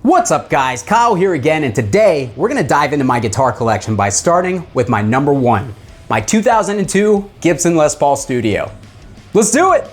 What's up guys, Kyle here again, and today we're gonna dive into my guitar collection by starting with my number one, my 2002 Gibson Les Paul Studio. Let's do it!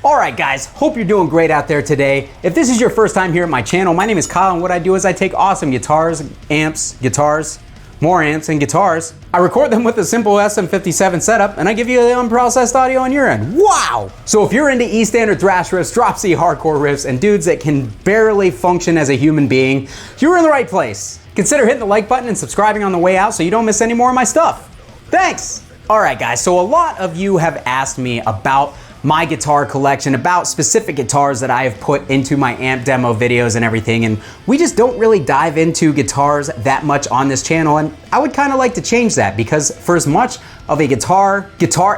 Alright guys, hope you're doing great out there today. If this is your first time here at my channel, my name is Kyle, and what I do is I take awesome guitars, amps, guitars, more amps and guitars. I record them with a simple SM57 setup, and I give you the unprocessed audio on your end. Wow! So if you're into E standard thrash riffs, drop C hardcore riffs, and dudes that can barely function as a human being, you're in the right place. Consider hitting the like button and subscribing on the way out so you don't miss any more of my stuff. Thanks! Alright guys, so a lot of you have asked me about my guitar collection, about specific guitars that I have put into my amp demo videos and everything, and we just don't really dive into guitars that much on this channel, and I would kind of like to change that, because for as much of a guitar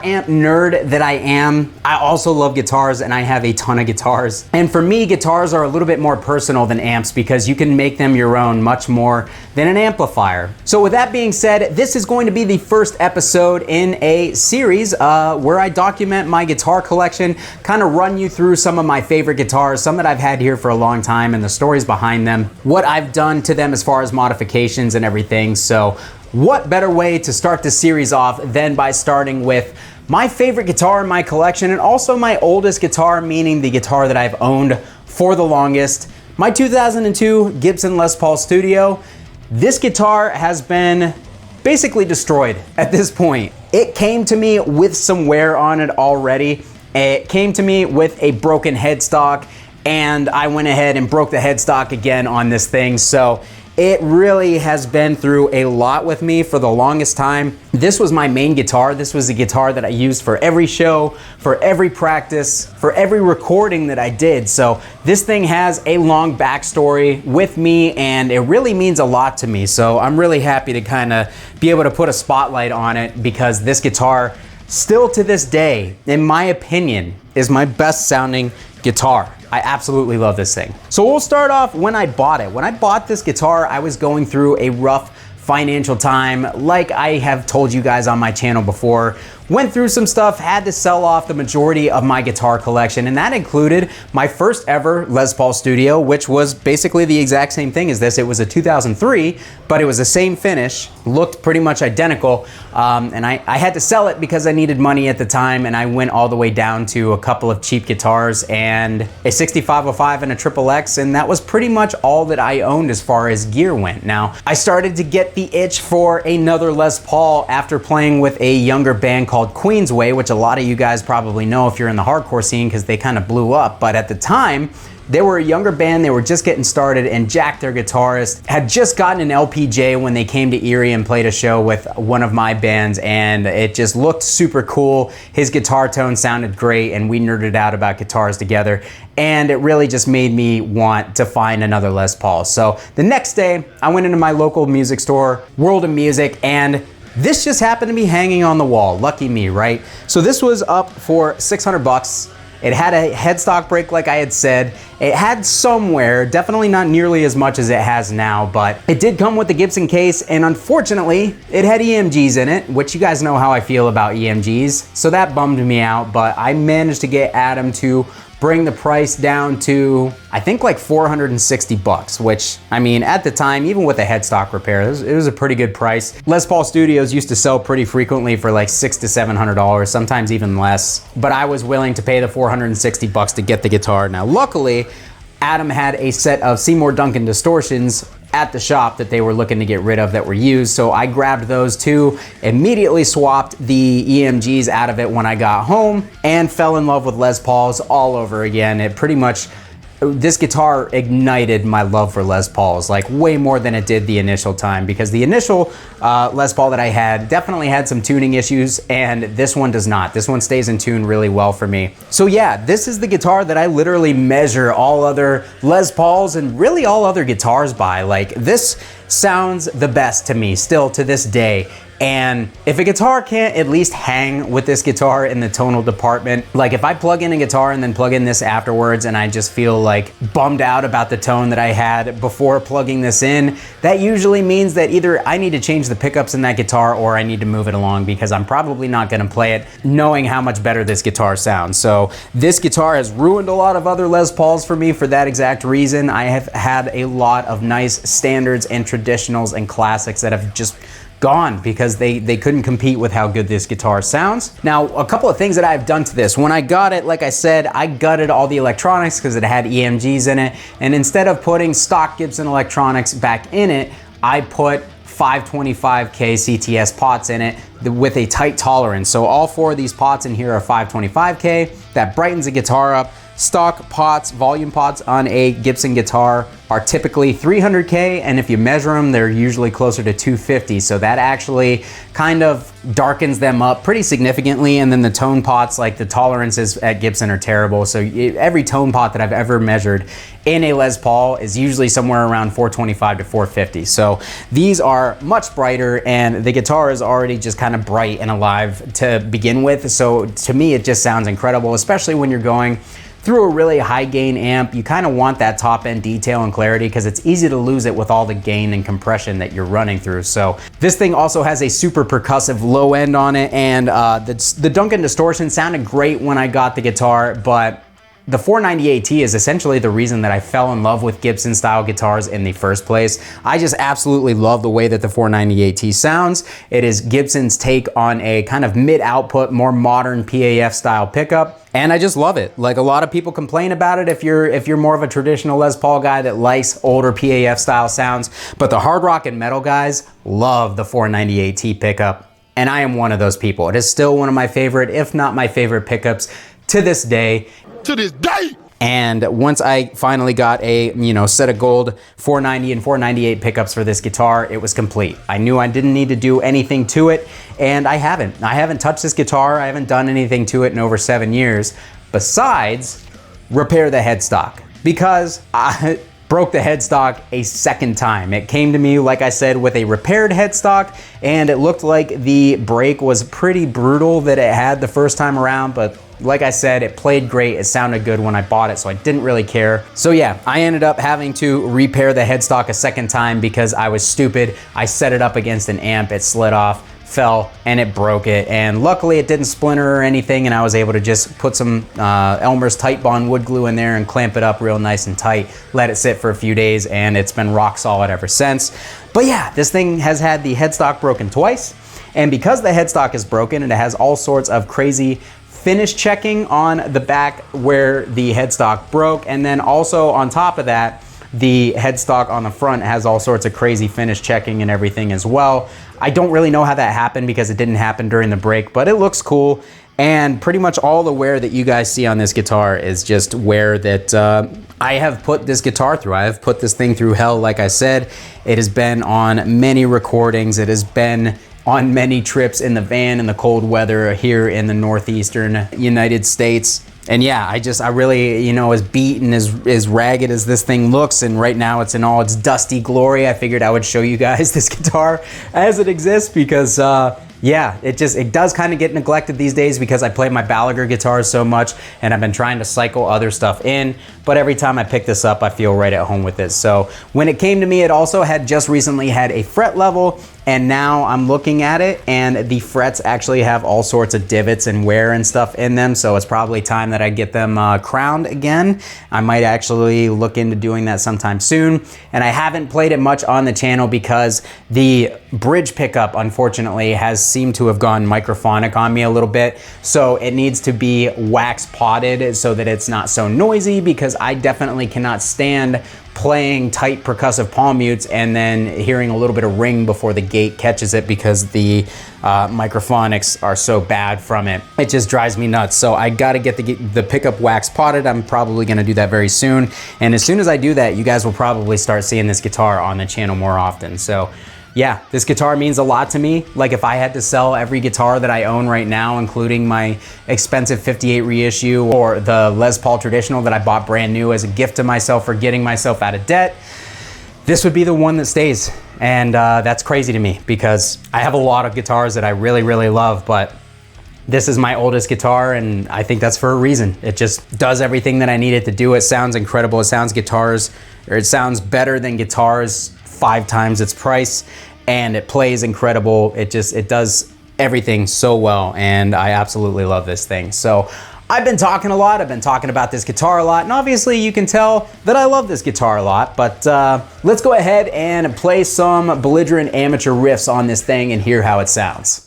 amp nerd that I am, I also love guitars, and I have a ton of guitars. And for me, guitars are a little bit more personal than amps because you can make them your own much more than an amplifier. So with that being said, this is going to be the first episode in a series where I document my guitar collection, kind of run you through some of my favorite guitars, some that I've had here for a long time, and the stories behind them, what I've done to them as far as modifications and everything. So what better way to start this series off than by starting with my favorite guitar in my collection, and also my oldest guitar, meaning the guitar that I've owned for the longest, my 2002 Gibson Les Paul Studio. This guitar has been basically destroyed at this point. It came to me with some wear on it already. It came to me with a broken headstock, and I went ahead and broke the headstock again on this thing. So it really has been through a lot with me for the longest time. This was my main guitar. This was the guitar that I used for every show, for every practice, for every recording that I did. So this thing has a long backstory with me, and it really means a lot to me. So I'm really happy to kind of be able to put a spotlight on it, because this guitar, still to this day, in my opinion, is my best sounding guitar. I absolutely love this thing. So we'll start off when I bought it. When I bought this guitar, I was going through a rough financial time, like I have told you guys on my channel before. Went through some stuff, had to sell off the majority of my guitar collection, and that included my first ever Les Paul Studio, which was basically the exact same thing as this. It was a 2003, but it was the same finish, looked pretty much identical, and I had to sell it because I needed money at the time, and I went all the way down to a couple of cheap guitars and a 6505 and a Triple X, and that was pretty much all that I owned as far as gear went. Now, I started to get the itch for another Les Paul after playing with a younger band called Queensway, which a lot of you guys probably know if you're in the hardcore scene, because they kind of blew up. But at the time, they were a younger band, they were just getting started, and Jack, their guitarist, had just gotten an LPJ when they came to Erie and played a show with one of my bands, and it just looked super cool. His guitar tone sounded great, and we nerded out about guitars together, and it really just made me want to find another Les Paul. So the next day, I went into my local music store, World of Music, and this just happened to be hanging on the wall. Lucky me, right? So this was up for 600 bucks. It had a headstock break, like I had said. It had some wear, definitely not nearly as much as it has now, but it did come with the Gibson case, and unfortunately, it had EMGs in it, which you guys know how I feel about EMGs, so that bummed me out, but I managed to get Adam to bring the price down to, I think, like 460 bucks, which, I mean, at the time, even with a headstock repair, it was a pretty good price. Les Paul Studios used to sell pretty frequently for like $600 to $700, sometimes even less, but I was willing to pay the 460 bucks to get the guitar. Now, luckily, Adam had a set of Seymour Duncan distortions at the shop that they were looking to get rid of that were used, so I grabbed those too, immediately swapped the EMGs out of it when I got home, and fell in love with Les Pauls all over again. It pretty much, this guitar ignited my love for Les Pauls, like way more than it did the initial time, because the initial Les Paul that I had definitely had some tuning issues, and this one does not. This one stays in tune really well for me. So yeah, this is the guitar that I literally measure all other Les Pauls and really all other guitars by. Like, this sounds the best to me still to this day. And if a guitar can't at least hang with this guitar in the tonal department, like if I plug in a guitar and then plug in this afterwards and I just feel like bummed out about the tone that I had before plugging this in, that usually means that either I need to change the pickups in that guitar or I need to move it along, because I'm probably not gonna play it knowing how much better this guitar sounds. So this guitar has ruined a lot of other Les Pauls for me for that exact reason. I have had a lot of nice standards and traditionals and classics that have just gone because they couldn't compete with how good this guitar sounds. Now, a couple of things that I've done to this. When I got it, like I said, I gutted all the electronics because it had EMGs in it, and instead of putting stock Gibson electronics back in it, I put 525K CTS pots in it with a tight tolerance. So all 4 of these pots in here are 525K. That brightens the guitar up. Stock pots, volume pots on a Gibson guitar are typically 300K, and if you measure them, they're usually closer to 250. So that actually kind of darkens them up pretty significantly. And then the tone pots, like the tolerances at Gibson are terrible. So every tone pot that I've ever measured in a Les Paul is usually somewhere around 425 to 450. So these are much brighter, and the guitar is already just kind of bright and alive to begin with. So to me, it just sounds incredible, especially when you're going through a really high gain amp. You kind of want that top end detail and clarity because it's easy to lose it with all the gain and compression that you're running through. So this thing also has a super percussive low end on it, and the Duncan distortion sounded great when I got the guitar, but the 490AT is essentially the reason that I fell in love with Gibson style guitars in the first place. I just absolutely love the way that the 490AT sounds. It is Gibson's take on a kind of mid-output, more modern PAF style pickup, and I just love it. Like, a lot of people complain about it if you're more of a traditional Les Paul guy that likes older PAF style sounds, but the hard rock and metal guys love the 490AT pickup, and I am one of those people. It is still one of my favorite, if not my favorite pickups to this day. To this day. And once I finally got a set of gold 490 and 498 pickups for this guitar, it was complete. I knew I didn't need to do anything to it, and I haven't touched this guitar. I haven't done anything to it in over 7 years besides repair the headstock, because I broke the headstock a second time. It came to me, like I said, with a repaired headstock, and it looked like the break was pretty brutal that it had the first time around, but like I said, it played great. It sounded good when I bought it, so I didn't really care. So yeah, I ended up having to repair the headstock a second time because I was stupid. I set it up against an amp, it slid off, fell, and it broke it. And luckily it didn't splinter or anything, and I was able to just put some Elmer's Tight Bond wood glue in there and clamp it up real nice and tight, let it sit for a few days, and it's been rock solid ever since. But yeah, this thing has had the headstock broken twice, and because the headstock is broken and it has all sorts of crazy finish checking on the back where the headstock broke, and then also on top of that, the headstock on the front has all sorts of crazy finish checking and everything as well. I don't really know how that happened because it didn't happen during the break, but it looks cool. And pretty much all the wear that you guys see on this guitar is just wear that I have put this guitar through. I have put this thing through hell, like I said. It has been on many recordings. It has been on many trips in the van in the cold weather here in the northeastern United States. And yeah, I really, as beat and as ragged as this thing looks, and right now it's in all its dusty glory, I figured I would show you guys this guitar as it exists because yeah, it does kind of get neglected these days because I play my Belligerent guitars so much, and I've been trying to cycle other stuff in, but every time I pick this up, I feel right at home with it. So when it came to me, it also had just recently had a fret level, and now I'm looking at it, and the frets actually have all sorts of divots and wear and stuff in them, so it's probably time that I get them crowned again. I might actually look into doing that sometime soon, and I haven't played it much on the channel because the bridge pickup, unfortunately, has seemed to have gone microphonic on me a little bit, so it needs to be wax potted so that it's not so noisy, because I definitely cannot stand playing tight percussive palm mutes and then hearing a little bit of ring before the gate catches it because the microphonics are so bad from it. It just drives me nuts. So I gotta get the pickup wax potted. I'm probably gonna do that very soon. And as soon as I do that, you guys will probably start seeing this guitar on the channel more often. So yeah, this guitar means a lot to me. Like, if I had to sell every guitar that I own right now, including my expensive 58 reissue or the Les Paul Traditional that I bought brand new as a gift to myself for getting myself out of debt, this would be the one that stays. And that's crazy to me because I have a lot of guitars that I really, really love, but this is my oldest guitar, and I think that's for a reason. It just does everything that I need it to do. It sounds incredible. It sounds it sounds better than guitars 5 times its price, and it plays incredible. It does everything so well, and I absolutely love this thing. So I've been talking a lot. I've been talking about this guitar a lot, and obviously you can tell that I love this guitar a lot, but let's go ahead and play some Belligerent amateur riffs on this thing and hear how it sounds.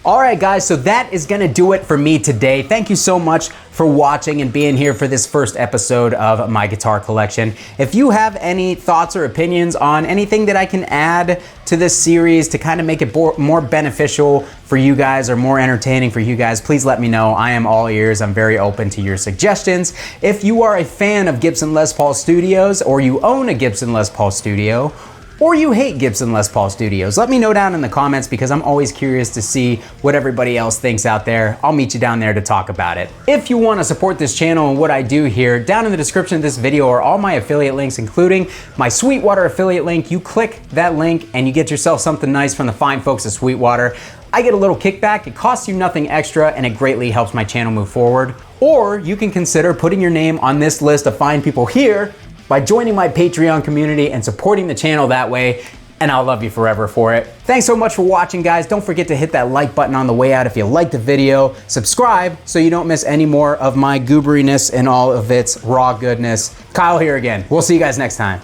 All right, guys, so that is gonna do it for me today. Thank you so much for watching and being here for this first episode of my guitar collection. If you have any thoughts or opinions on anything that I can add to this series to kind of make it more beneficial for you guys or more entertaining for you guys, please let me know. I am all ears. I'm very open to your suggestions. If you are a fan of Gibson Les Paul Studios, or you own a Gibson Les Paul Studio, or you hate Gibson Les Paul Studios, let me know down in the comments because I'm always curious to see what everybody else thinks out there. I'll meet you down there to talk about it. If you want to support this channel and what I do here, down in the description of this video are all my affiliate links, including my Sweetwater affiliate link. You click that link and you get yourself something nice from the fine folks at Sweetwater. I get a little kickback, it costs you nothing extra, and it greatly helps my channel move forward. Or you can consider putting your name on this list of fine people here by joining my Patreon community and supporting the channel that way, and I'll love you forever for it. Thanks so much for watching, guys. Don't forget to hit that like button on the way out if you liked the video. Subscribe so you don't miss any more of my gooberiness and all of its raw goodness. Kyle here again. We'll see you guys next time.